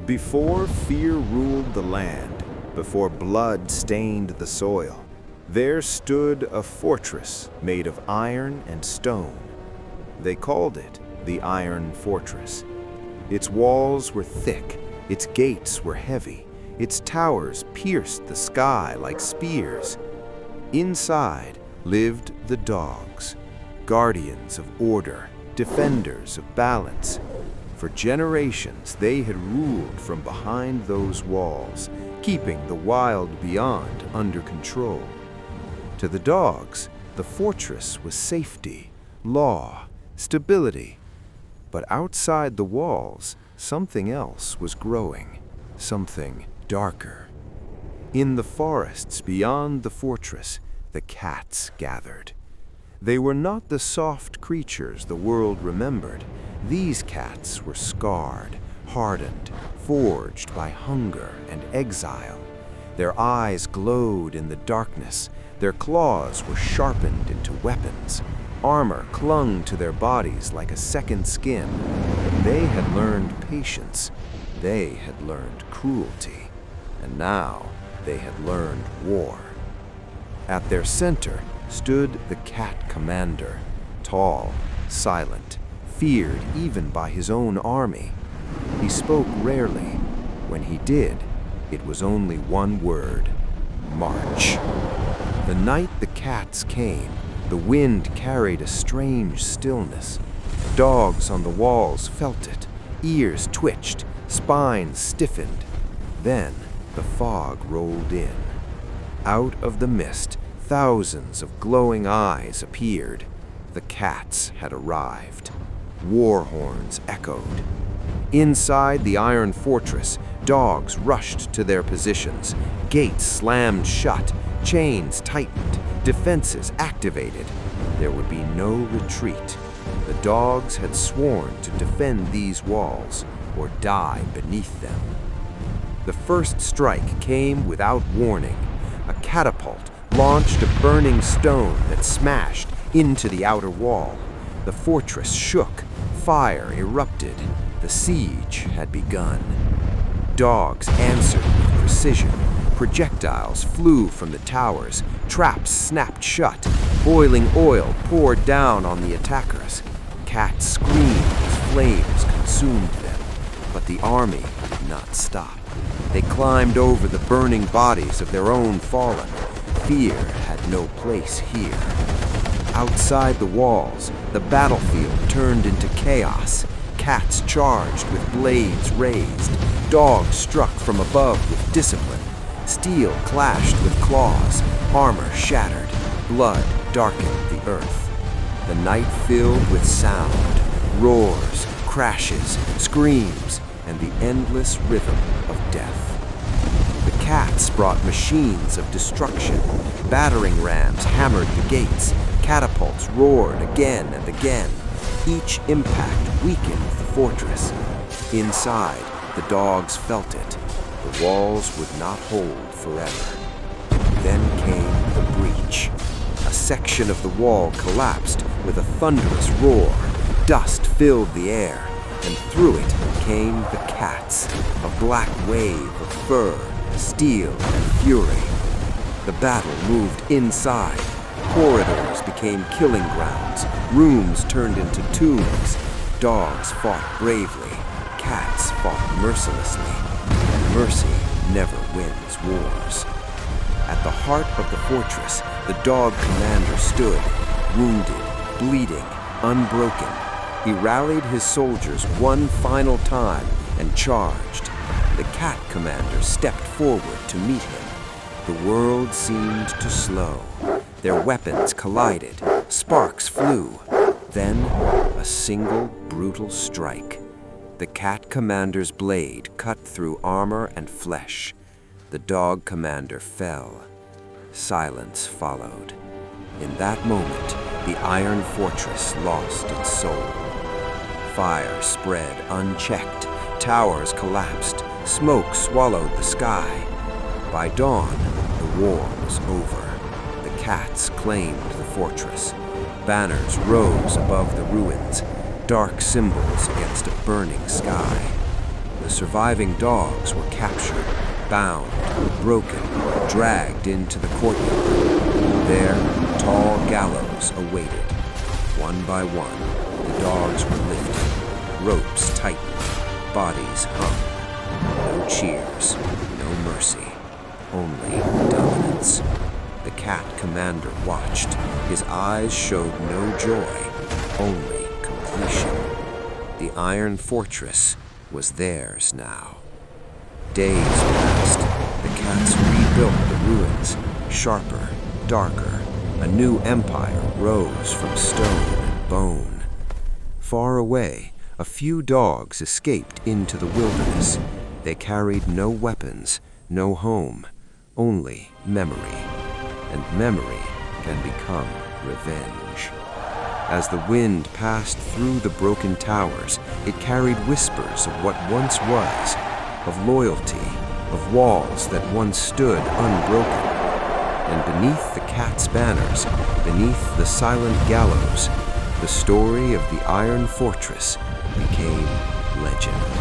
Before fear ruled the land, before blood stained the soil, there stood a fortress made of iron and stone. They called it the Iron Fortress. Its walls were thick, its gates were heavy, its towers pierced the sky like spears. Inside lived the dogs, guardians of order, defenders of balance. For generations, they had ruled from behind those walls, keeping the wild beyond under control. To the dogs, the fortress was safety, law, stability. But outside the walls, something else was growing, something darker. In the forests beyond the fortress, the cats gathered. They were not the soft creatures the world remembered. These cats were scarred, hardened, forged by hunger and exile. Their eyes glowed in the darkness. Their claws were sharpened into weapons. Armor clung to their bodies like a second skin. They had learned patience. They had learned cruelty. And now they had learned war. At their center stood the Cat Commander, tall, silent, feared even by his own army. He spoke rarely. When he did, it was only one word: march. The night the cats came, the wind carried a strange stillness. Dogs on the walls felt it, ears twitched, spines stiffened. Then the fog rolled in. Out of the mist, thousands of glowing eyes appeared. The cats had arrived. War horns echoed. Inside the Iron Fortress, dogs rushed to their positions. Gates slammed shut, chains tightened, defenses activated. There would be no retreat. The dogs had sworn to defend these walls or die beneath them. The first strike came without warning. A catapult launched a burning stone that smashed into the outer wall. The fortress shook. Fire erupted. The siege had begun. Dogs answered with precision. Projectiles flew from the towers. Traps snapped shut. Boiling oil poured down on the attackers. Cats screamed as flames consumed them. But the army did not stop. They climbed over the burning bodies of their own fallen. Fear had no place here. Outside the walls, the battlefield turned into chaos. Cats charged with blades raised. Dogs struck from above with discipline. Steel clashed with claws. Armor shattered. Blood darkened the earth. The night filled with sound. Roars, crashes, screams, and the endless rhythm of death. The cats brought machines of destruction. Battering rams hammered the gates. Catapults roared again and again. Each impact weakened the fortress. Inside, the dogs felt it. The walls would not hold forever. Then came the breach. A section of the wall collapsed with a thunderous roar. Dust filled the air, and through it came the cats, a black wave of fur, steel, and fury. The battle moved inside. Corridors became killing grounds. Rooms turned into tombs. Dogs fought bravely. Cats fought mercilessly. And mercy never wins wars. At the heart of the fortress, the dog commander stood, wounded, bleeding, unbroken. He rallied his soldiers one final time and charged. The cat commander stepped forward to meet him. The world seemed to slow. Their weapons collided. Sparks flew. Then, a single brutal strike. The cat commander's blade cut through armor and flesh. The dog commander fell. Silence followed. In that moment, the Iron Fortress lost its soul. Fire spread unchecked. Towers collapsed. Smoke swallowed the sky. By dawn, the war was over. The cats claimed the fortress. Banners rose above the ruins, dark symbols against a burning sky. The surviving dogs were captured, bound, broken, dragged into the courtyard. There, tall gallows awaited. One by one, the dogs were lifted, ropes tightened, bodies hung. No cheers, no mercy, only dominance. The cat commander watched. His eyes showed no joy, only completion. The iron fortress was theirs now. Days passed. The cats rebuilt the ruins, sharper, darker. A new empire rose from stone and bone. Far away, a few dogs escaped into the wilderness. They carried no weapons, no home, only memory. And memory can become revenge. As the wind passed through the broken towers, it carried whispers of what once was, of loyalty, of walls that once stood unbroken. And beneath the cat's banners, beneath the silent gallows, the story of the Iron Fortress became legend.